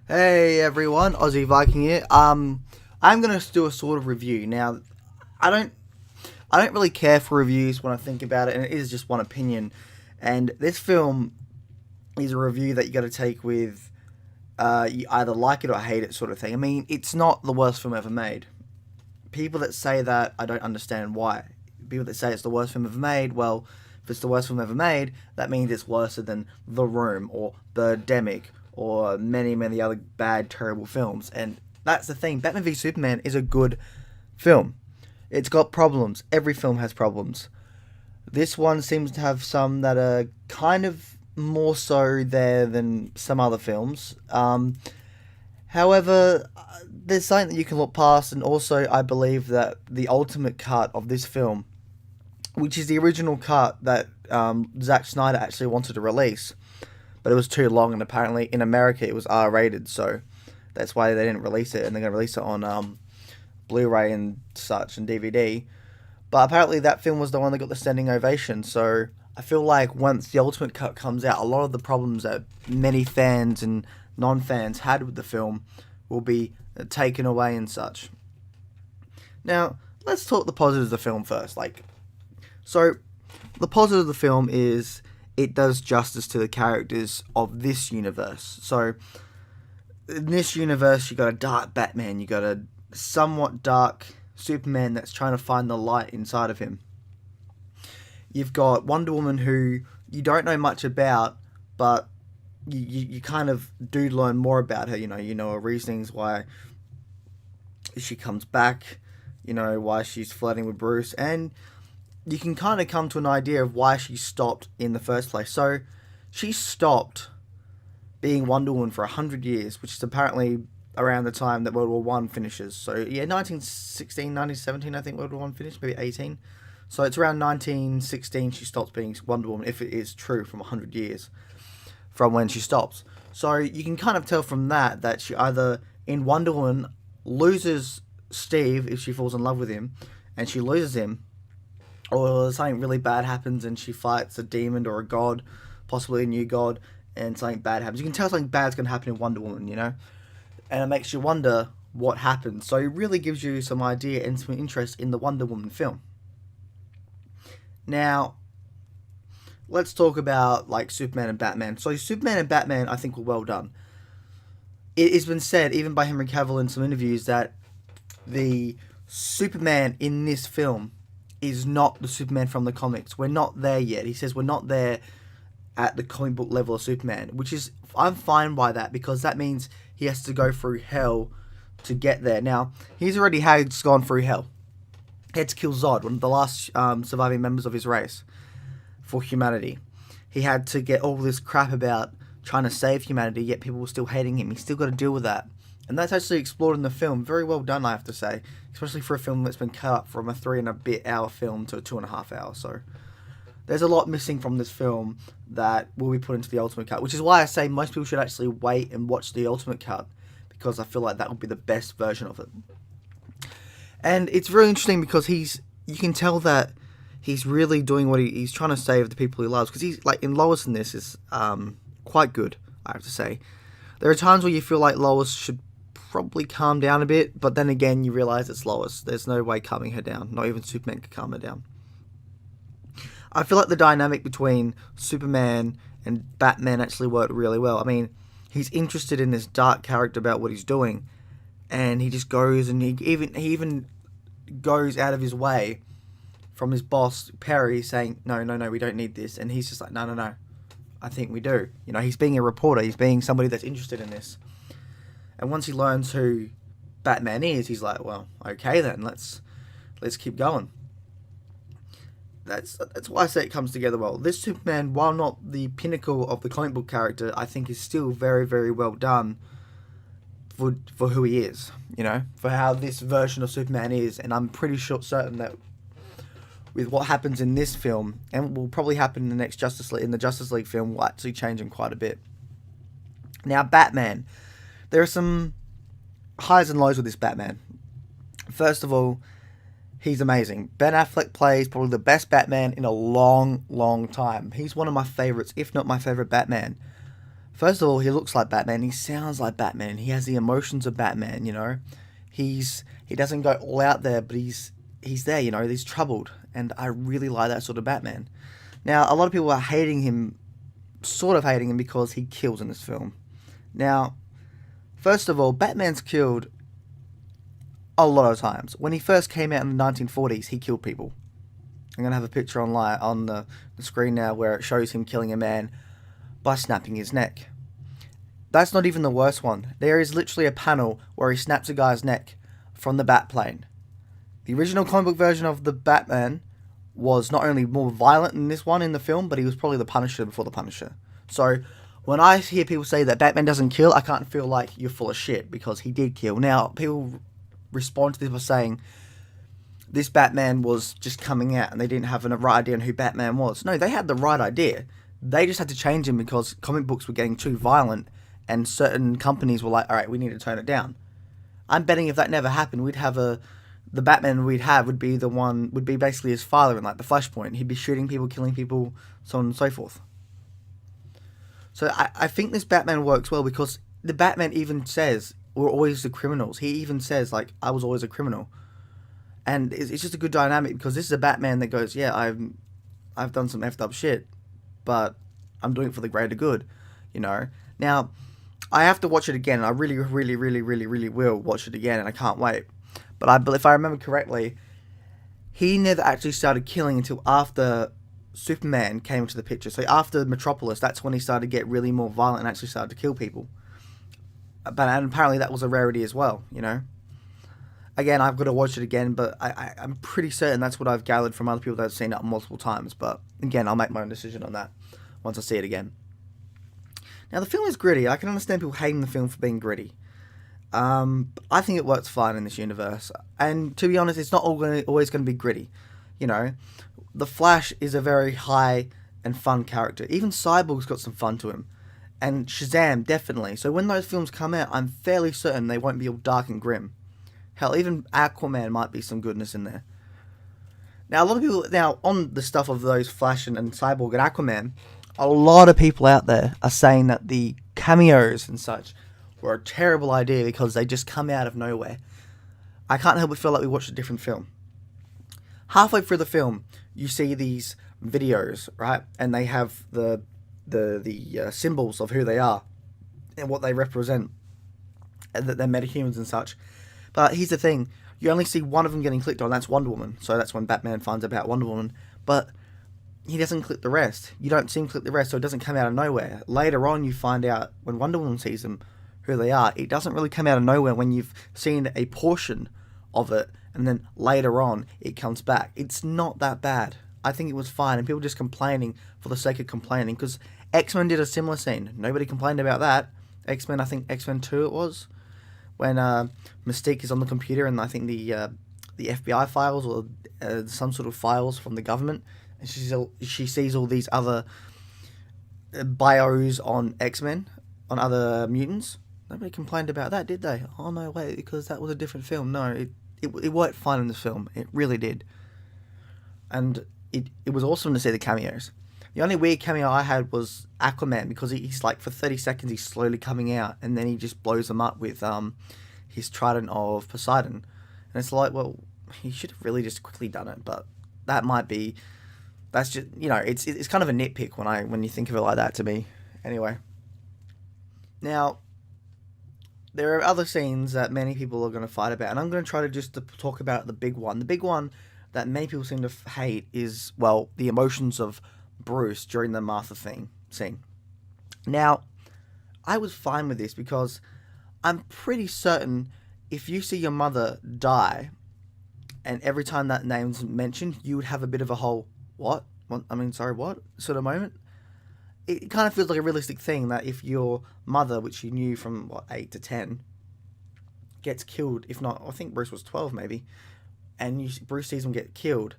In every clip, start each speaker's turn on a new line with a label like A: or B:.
A: Hey everyone, Aussie Viking here. I'm gonna do a sort of review. Now, I don't really care for reviews when I think about it, and it is just one opinion. And this film is a review that you got to take with you either like it or hate it, sort of thing. I mean, it's not the worst film ever made. People that say that, I don't understand why. People that say it's the worst film ever made, well, if it's the worst film ever made, that means it's worse than The Room or Birdemic or many other bad, terrible films. And that's the thing. Batman v Superman is a good film. It's got problems. Every film has problems. This one seems to have some that are kind of more so there than some other films. However, there's something that you can look past, and also I believe that the ultimate cut of this film, which is the original cut that Zack Snyder actually wanted to release, but it was too long, and apparently in America it was R-rated, so that's why they didn't release it, and they're going to release it on Blu-ray and such, and DVD. But apparently that film was the one that got the standing ovation, so I feel like once the ultimate cut comes out, a lot of the problems that many fans and non-fans had with the film will be taken away and such. Now, let's talk the positives of the film first. So the positive of the film is it does justice to the characters of this universe. So in this universe, you got a dark Batman, you got a somewhat dark Superman that's trying to find the light inside of him. You've got Wonder Woman, who you don't know much about, but you kind of do learn more about her. You know her reasonings, why she comes back, why she's flirting with Bruce, and you can kind of come to an idea of why she stopped in the first place. So she stopped being Wonder Woman for 100 years, which is apparently around the time that World War One finishes. So yeah, 1916, 1917, I think World War One finished, maybe 18. So it's around 1916 she stops being Wonder Woman, if it is true, from 100 years from when she stops. So you can kind of tell from that she either, in Wonder Woman, loses Steve if she falls in love with him, and she loses him, or something really bad happens and she fights a demon or a god, possibly a new god, and something bad happens. You can tell something bad's going to happen in Wonder Woman, and it makes you wonder what happened. So it really gives you some idea and some interest in the Wonder Woman film. Now, let's talk about Superman and Batman. So Superman and Batman, I think, were well done. It has been said, even by Henry Cavill in some interviews, that the Superman in this film is not the Superman from the comics. We're not there yet. He says we're not there at the comic book level of Superman, which is, I'm fine by that, because that means he has to go through hell to get there. Now, he's already gone through hell. He had to kill Zod, one of the last surviving members of his race, for humanity. He had to get all this crap about trying to save humanity, yet people were still hating him. He's still got to deal with that. And that's actually explored in the film. Very well done, I have to say. Especially for a film that's been cut up from a 3-and-a-bit hour film to a 2.5 hour. So there's a lot missing from this film that will be put into the Ultimate Cut. Which is why I say most people should actually wait and watch the Ultimate Cut, because I feel like that will be the best version of it. And it's really interesting because you can tell that he's really doing what he's trying to save the people he loves. Because he's, in Lois in this is quite good, I have to say. There are times where you feel like Lois should probably calm down a bit, but then again you realise it's Lois. There's no way calming her down. Not even Superman can calm her down. I feel like the dynamic between Superman and Batman actually worked really well. I mean, he's interested in this dark character about what he's doing, and he just goes, and he even goes out of his way from his boss Perry saying no, we don't need this, and he's just like no, I think we do. He's being a reporter, he's being somebody that's interested in this. And once he learns who Batman is, he's like, well, okay then, let's keep going. That's why I say it comes together well. This Superman, while not the pinnacle of the comic book character, I think is still very, very well done for who he is, for how this version of Superman is. And I'm pretty certain that with what happens in this film, and will probably happen in the next Justice League film, will actually change him quite a bit. Now, Batman. There are some highs and lows with this Batman. First of all, He's amazing. Ben Affleck plays probably the best Batman in a long, long time. He's one of my favorites, if not my favorite Batman. First of all, he looks like Batman. He sounds like Batman. He has the emotions of Batman. He doesn't go all out there, but he's there. He's troubled, and I really like that sort of Batman. Now, a lot of people are hating him, sort of hating him because he kills in this film. Now, first of all, Batman's killed a lot of times. When he first came out in the 1940s, he killed people. I'm going to have a picture online on the screen now where it shows him killing a man by snapping his neck. That's not even the worst one. There is literally a panel where he snaps a guy's neck from the Batplane. The original comic book version of the Batman was not only more violent than this one in the film, but he was probably the Punisher before the Punisher. So, when I hear people say that Batman doesn't kill, I can't feel like you're full of shit, because he did kill. Now, people respond to this by saying this Batman was just coming out and they didn't have a right idea on who Batman was. No, they had the right idea. They just had to change him because comic books were getting too violent and certain companies were like, alright, we need to tone it down. I'm betting if that never happened, the Batman would be basically his father in like the Flashpoint. He'd be shooting people, killing people, so on and so forth. So I think this Batman works well because the Batman even says, we're always the criminals. He even says, like, I was always a criminal. And it's just a good dynamic because this is a Batman that goes, yeah, I've done some effed up shit, but I'm doing it for the greater good, Now, I have to watch it again. I really, really, really, really, really will watch it again, and I can't wait. But if I remember correctly, he never actually started killing until after Superman came into the picture. So after Metropolis, that's when he started to get really more violent and actually started to kill people. And apparently that was a rarity as well, Again, I've got to watch it again, but I'm pretty certain that's what I've gathered from other people that have seen it multiple times. But again, I'll make my own decision on that once I see it again. Now, the film is gritty. I can understand people hating the film for being gritty. I think it works fine in this universe. And to be honest, it's not always going to be gritty. The Flash is a very high and fun character. Even Cyborg's got some fun to him. And Shazam, definitely. So when those films come out, I'm fairly certain they won't be all dark and grim. Hell, even Aquaman might be some goodness in there. Now, a lot of people, on the stuff of those Flash and Cyborg and Aquaman, a lot of people out there are saying that the cameos and such were a terrible idea because they just come out of nowhere. I can't help but feel like we watched a different film. Halfway through the film, you see these videos, right? And they have the symbols of who they are and what they represent, and that they're metahumans and such. But here's the thing, you only see one of them getting clicked on, that's Wonder Woman. So that's when Batman finds out about Wonder Woman. But he doesn't click the rest. You don't see him click the rest, so it doesn't come out of nowhere. Later on, you find out, when Wonder Woman sees them, who they are. It doesn't really come out of nowhere when you've seen a portion of it, and then later on, it comes back. It's not that bad. I think it was fine, and people just complaining for the sake of complaining, because X-Men did a similar scene. Nobody complained about that. X-Men, I think X-Men 2 it was, when Mystique is on the computer and I think the FBI files or some sort of files from the government, and she sees all these other bios on X-Men, on other mutants. Nobody complained about that, did they? Oh no, wait, because that was a different film. No, it worked fine in this film. It really did. And it was awesome to see the cameos. The only weird cameo I had was Aquaman, because he's like, for 30 seconds he's slowly coming out, and then he just blows them up with his trident of Poseidon. And it's like, well, he should have really just quickly done it, but that's just, it's kind of a nitpick when you think of it like that to me. Anyway. Now, there are other scenes that many people are going to fight about, and I'm going to try to just talk about the big one. The big one that many people seem to hate is, well, the emotions of Bruce during the Martha scene. Now, I was fine with this because I'm pretty certain if you see your mother die, and every time that name's mentioned, you would have a bit of a whole, what? What sort of moment. It kind of feels like a realistic thing that if your mother, which you knew from, 8 to 10, gets killed, if not, I think Bruce was 12 maybe, and Bruce sees him get killed,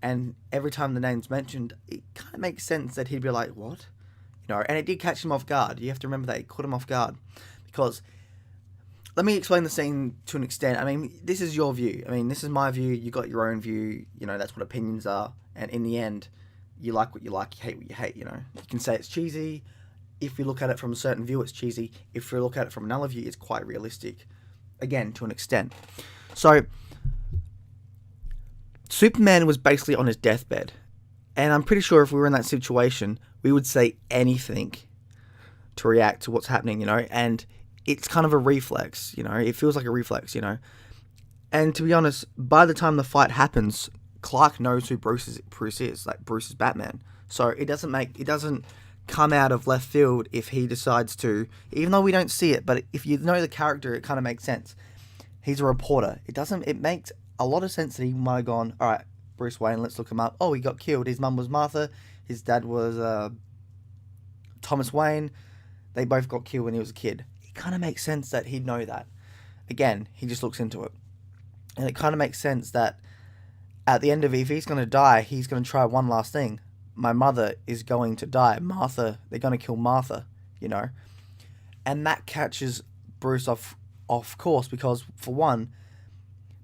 A: and every time the name's mentioned, it kind of makes sense that he'd be like, what? And it did catch him off guard. You have to remember that it caught him off guard, because let me explain the scene to an extent. I mean, this is your view. I mean, this is my view. You got your own view. You know, that's what opinions are. And in the end, you like what you like. You hate what you hate. You know, you can say it's cheesy. If you look at it from a certain view, it's cheesy. If you look at it from another view, it's quite realistic. Again, to an extent. So, Superman was basically on his deathbed. And I'm pretty sure if we were in that situation, we would say anything to react to what's happening, you know? And it's kind of a reflex, you know? It feels like a reflex, you know? And to be honest, by the time the fight happens, Clark knows who Bruce is. Like, Bruce is Batman. So it doesn't come out of left field if he decides to, even though we don't see it, but if you know the character, it kind of makes sense. He's a reporter. It makes a lot of sense that he might have gone, all right, Bruce Wayne, let's look him up. Oh, he got killed. His mum was Martha. His dad was Thomas Wayne. They both got killed when he was a kid. It kind of makes sense that he'd know that. Again, he just looks into it. And it kind of makes sense that at the end of it, if he's going to die, he's going to try one last thing. My mother is going to die. Martha, they're going to kill Martha, you know. And that catches Bruce off course because, for one,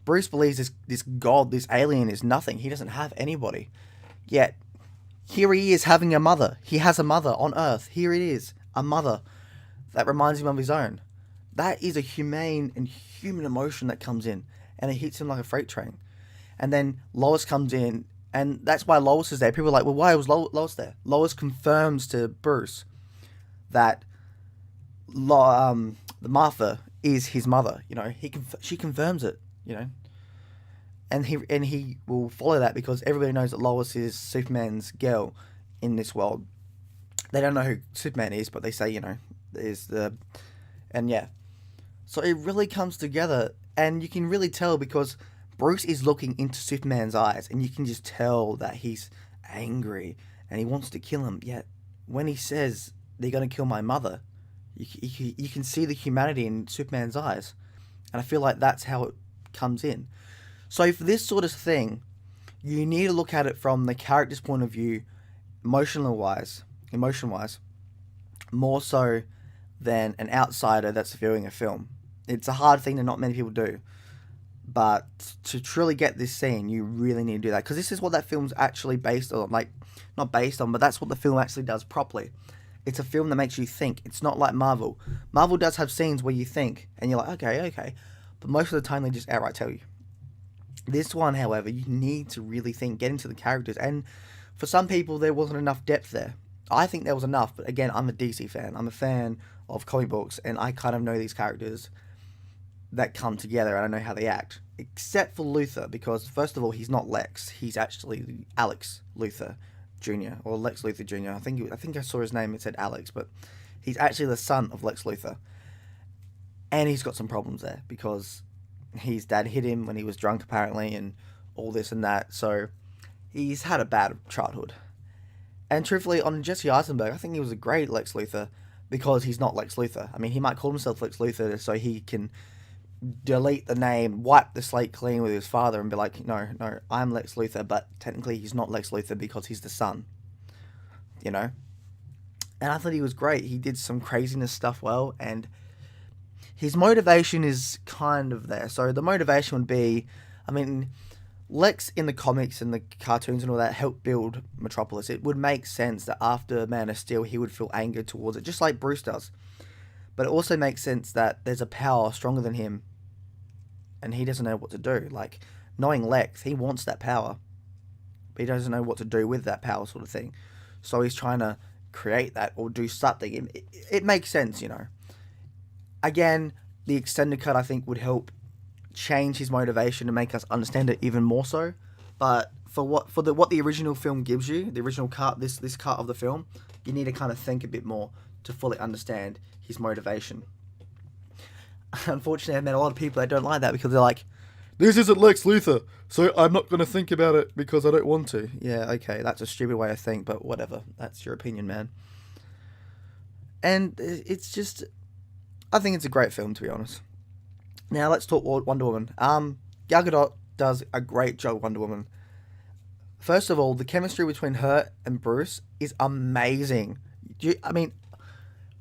A: Bruce believes this god, this alien is nothing. He doesn't have anybody. Yet, here he is having a mother. He has a mother on Earth. Here it is, a mother that reminds him of his own. That is a humane and human emotion that comes in. And it hits him like a freight train. And then Lois comes in. And that's why Lois is there. People are like, well, why was Lois there? Lois confirms to Bruce that the Martha is his mother. You know, she confirms it. You know, and he will follow that because everybody knows that Lois is Superman's girl in this world. They don't know who Superman is, but they say, you know, and yeah. So it really comes together, and you can really tell because Bruce is looking into Superman's eyes, and you can just tell that he's angry and he wants to kill him. Yet, when he says, they're going to kill my mother, you can see the humanity in Superman's eyes. And I feel like that's how it comes in. So for this sort of thing, you need to look at it from the character's point of view, emotion-wise, more so than an outsider that's viewing a film. It's a hard thing that not many people do. But to truly get this scene, you really need to do that. Because this is what that film's actually based on. Like, not based on, but that's what the film actually does properly. It's a film that makes you think. It's not like Marvel. Marvel does have scenes where you think, and you're like, okay. But most of the time, they just outright tell you. This one, however, you need to really think, get into the characters. And for some people, there wasn't enough depth there. I think there was enough, but again, I'm a DC fan. I'm a fan of comic books, and I kind of know these characters that come together, and I know how they act. Except for Luthor, because first of all, he's not Lex. He's actually Alex Luthor Jr. or Lex Luthor Jr. I think I saw his name. It said Alex, but he's actually the son of Lex Luthor, and he's got some problems there because his dad hit him when he was drunk, apparently, and all this and that. So he's had a bad childhood. And truthfully, on Jesse Eisenberg, I think he was a great Lex Luthor because he's not Lex Luthor. I mean, he might call himself Lex Luthor so he can delete the name, wipe the slate clean with his father and be like, no, I'm Lex Luthor, but technically he's not Lex Luthor because he's the son, you know? And I thought he was great. He did some craziness stuff well, and his motivation is kind of there. So the motivation would be, I mean, Lex in the comics and the cartoons and all that helped build Metropolis. It would make sense that after Man of Steel, he would feel anger towards it, just like Bruce does. But it also makes sense that there's a power stronger than him, and he doesn't know what to do. Like, knowing Lex, he wants that power, but he doesn't know what to do with that power, sort of thing. So he's trying to create that or do something. It makes sense, you know. Again, the extended cut, I think, would help change his motivation and make us understand it even more so. But for what the original film gives you, the original cut, this cut of the film, you need to kind of think a bit more to fully understand his motivation. Unfortunately, I've met a lot of people that don't like that because they're like, this isn't Lex Luthor, so I'm not going to think about it because I don't want to. Yeah, okay, that's a stupid way to think, but whatever. That's your opinion, man. And it's just, I think it's a great film, to be honest. Now, let's talk Wonder Woman. Gal Gadot does a great job, Wonder Woman. First of all, the chemistry between her and Bruce is amazing.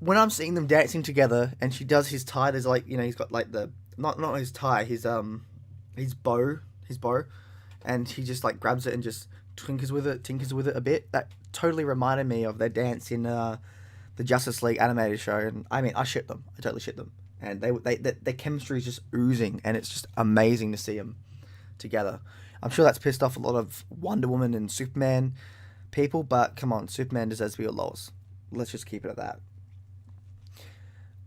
A: when I'm seeing them dancing together, and she does his tie, there's like, he's got like the not his tie, his bow, and he just like grabs it and just tinkers with it a bit. That totally reminded me of their dance in the Justice League animated show, and I mean, I ship them. I totally ship them, and their chemistry is just oozing, and it's just amazing to see them together. I'm sure that's pissed off a lot of Wonder Woman and Superman people, but come on, Superman deserves to be a Lois. Let's just keep it at that.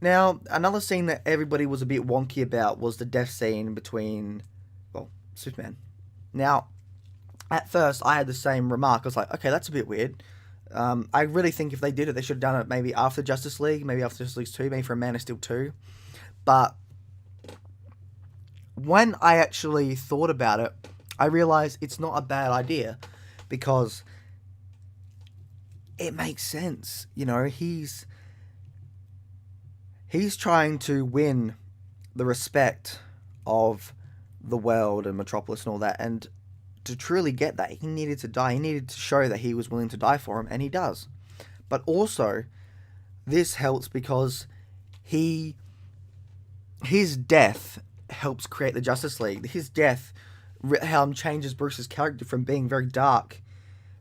A: Now, another scene that everybody was a bit wonky about was the death scene between, well, Superman. Now, at first, I had the same remark. I was like, okay, that's a bit weird. I really think if they did it, they should have done it maybe after Justice League, maybe after Justice League 2, maybe for Man of Steel 2. But when I actually thought about it, I realized it's not a bad idea because it makes sense. He's trying to win the respect of the world and Metropolis and all that, and to truly get that, he needed to die. He needed to show that he was willing to die for him, and he does. But also, this helps because his death helps create the Justice League. His death changes Bruce's character from being very dark.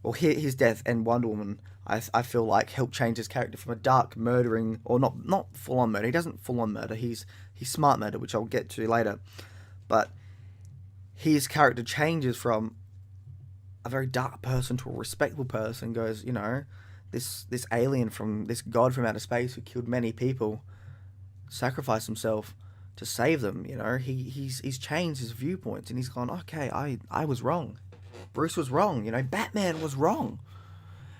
A: Well, his death and Wonder Woman, I feel like, helped change his character from a dark, murdering, or not full-on murder. He doesn't full-on murder. He's smart murder, which I'll get to later. But his character changes from a very dark person to a respectable person. Goes, this alien from this god from outer space who killed many people, sacrificed himself to save them. He's changed his viewpoints, and he's gone, okay, I was wrong. Bruce was wrong. Batman was wrong,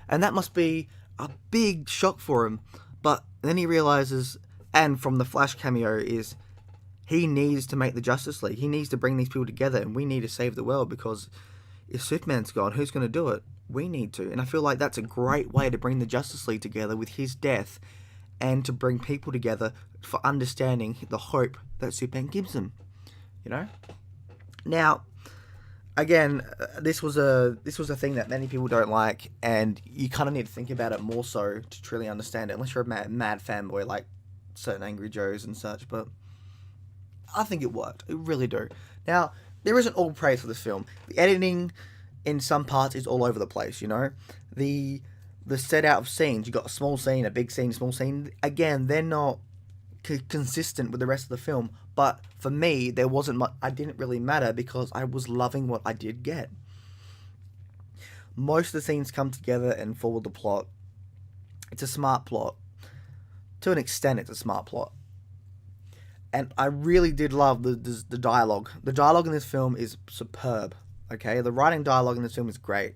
A: and that must be a big shock for him. But then he realizes, and from the Flash cameo, is he needs to make the Justice League. He needs to bring these people together, and we need to save the world, because if Superman's gone, who's going to do it? We need to. And I feel like that's a great way to bring the Justice League together with his death, and to bring people together for understanding the hope that Superman gives them. Now, again, this was a thing that many people don't like, and you kind of need to think about it more so to truly understand it, unless you're a mad fanboy like certain Angry Joes and such. But I think it worked. It really do. Now, there isn't all praise for this film. The editing in some parts is all over the place, The set out of scenes, you got a small scene, a big scene, a small scene. Again, they're not consistent with the rest of the film. But for me, there wasn't much. I didn't really matter because I was loving what I did get. Most of the scenes come together and forward the plot. It's a smart plot. To an extent, it's a smart plot. And I really did love the dialogue. The dialogue in this film is superb. Okay, the writing dialogue in this film is great.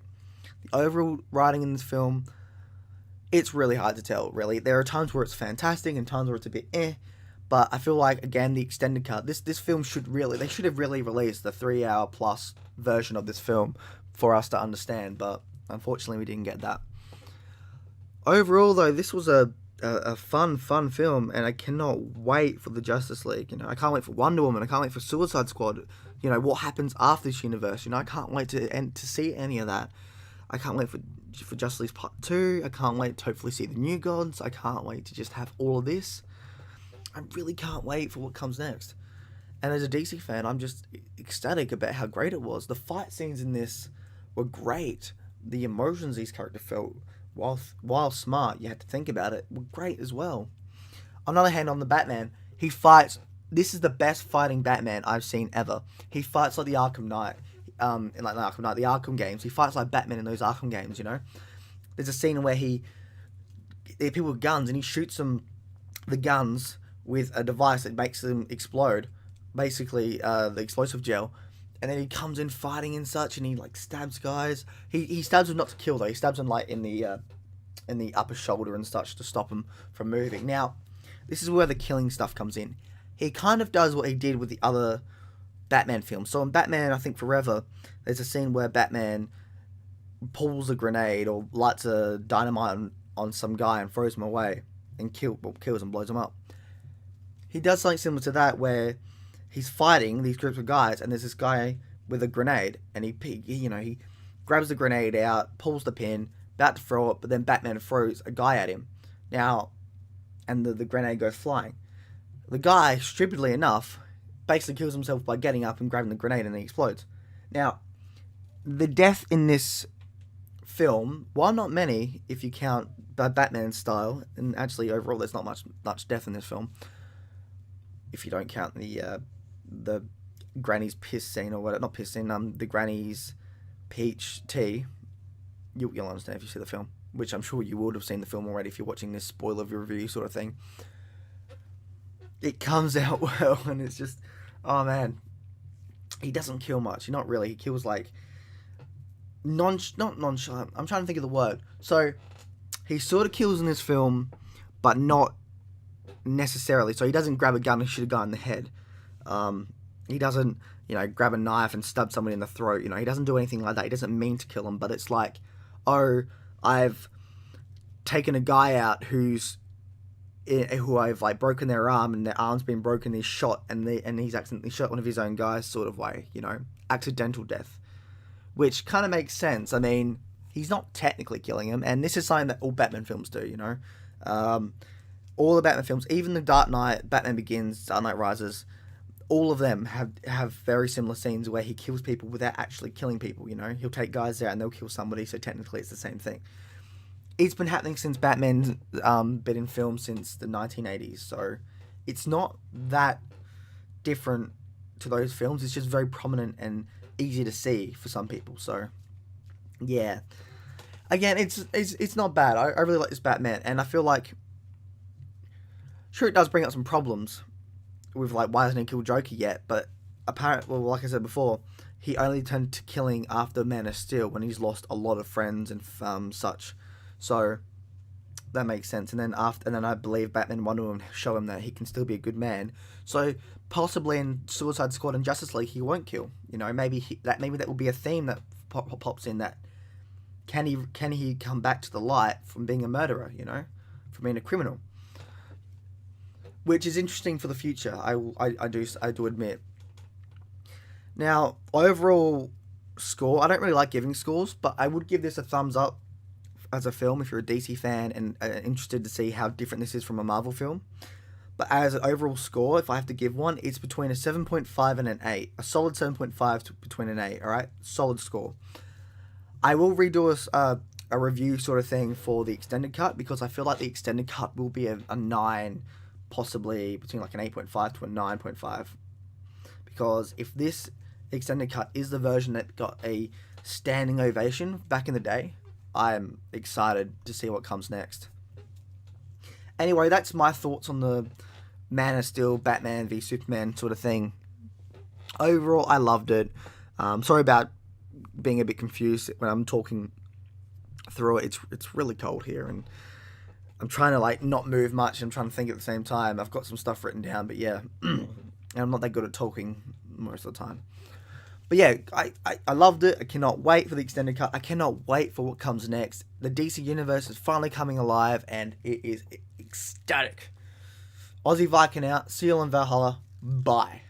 A: The overall writing in this film, it's really hard to tell, really. There are times where it's fantastic and times where it's a bit eh. But I feel like, again, the extended cut, this film they should have really released the 3-hour plus version of this film for us to understand. But unfortunately, we didn't get that. Overall, though, this was a fun film, and I cannot wait for the Justice League. I can't wait for Wonder Woman. I can't wait for Suicide Squad. What happens after this universe. I can't wait to see any of that. I can't wait for Justice League Part 2. I can't wait to hopefully see the New Gods. I can't wait to just have all of this. I really can't wait for what comes next. And as a DC fan, I'm just ecstatic about how great it was. The fight scenes in this were great. The emotions these characters felt, while smart, you had to think about it, were great as well. On the other hand, on the Batman, he fights. This is the best fighting Batman I've seen ever. He fights like the Arkham Knight. In like the Arkham games. He fights like Batman in those Arkham games, There's a scene where there are people with guns, and he shoots the guns with a device that makes them explode. Basically, the explosive gel. And then he comes in fighting and such, and he stabs guys. He stabs them not to kill though. He stabs them in the upper shoulder and such to stop them from moving. Now, this is where the killing stuff comes in. He kind of does what he did with the other Batman films. So in Batman, I think Forever, there's a scene where Batman pulls a grenade or lights a dynamite on some guy and throws him away and kills and blows him up. He does something similar to that where he's fighting these groups of guys, and there's this guy with a grenade, and he grabs the grenade out, pulls the pin, about to throw it, but then Batman throws a guy at him. Now, and the grenade goes flying. The guy, stupidly enough, basically kills himself by getting up and grabbing the grenade, and he explodes. Now, the death in this film, while not many, if you count Batman style, and actually overall there's not much death in this film, if you don't count the granny's piss scene, or what, not piss scene, the granny's peach tea. You'll understand if you see the film, which I'm sure you would have seen the film already if you're watching this spoiler review sort of thing. It comes out well, and it's just, oh man, he doesn't kill much. Not really. He kills like not nonchalant. I'm trying to think of the word. So he sort of kills in this film, but not necessarily. So he doesn't grab a gun and shoot a guy in the head. He doesn't, grab a knife and stab somebody in the throat. He doesn't do anything like that. He doesn't mean to kill him, but it's like, oh, I've taken a guy out who I've like broken their arm, and their arm's been broken. He's shot, and he's accidentally shot one of his own guys, sort of way. Accidental death, which kind of makes sense. I mean, he's not technically killing him, and this is something that all Batman films do. All the Batman films, even the Dark Knight, Batman Begins, Dark Knight Rises, all of them have very similar scenes where he kills people without actually killing people. He'll take guys out and they'll kill somebody, so technically it's the same thing. It's been happening since Batman's been in film since the 1980s, so it's not that different to those films. It's just very prominent and easy to see for some people. So, yeah. Again, it's not bad. I really like this Batman, and I feel like, sure, it does bring up some problems with like why hasn't he killed Joker yet? But apparently, well, like I said before, he only turned to killing after Man of Steel when he's lost a lot of friends and such. So that makes sense. And then I believe Batman wanted to show him that he can still be a good man. So possibly in Suicide Squad and Justice League he won't kill. Maybe that will be a theme that pops in. That can he come back to the light from being a murderer? From being a criminal, which is interesting for the future. I do admit. Now, overall score, I don't really like giving scores, but I would give this a thumbs up as a film if you're a DC fan and interested to see how different this is from a Marvel film. But as an overall score, if I have to give one, it's between a 7.5 and an 8. A solid 7.5 to between an 8, alright? Solid score. I will redo a review sort of thing for the extended cut, because I feel like the extended cut will be a 9, possibly between like an 8.5 to a 9.5. Because if this extended cut is the version that got a standing ovation back in the day, I'm excited to see what comes next. Anyway, that's my thoughts on the Man of Steel, Batman v Superman sort of thing. Overall, I loved it. Sorry about being a bit confused when I'm talking through it. It's really cold here, and I'm trying to like not move much. I'm trying to think at the same time. I've got some stuff written down, but yeah, and I'm not that good at talking most of the time. But yeah, I loved it. I cannot wait for the extended cut. I cannot wait for what comes next. The DC Universe is finally coming alive, and it is ecstatic. Aussie Viking out. See you all in Valhalla. Bye.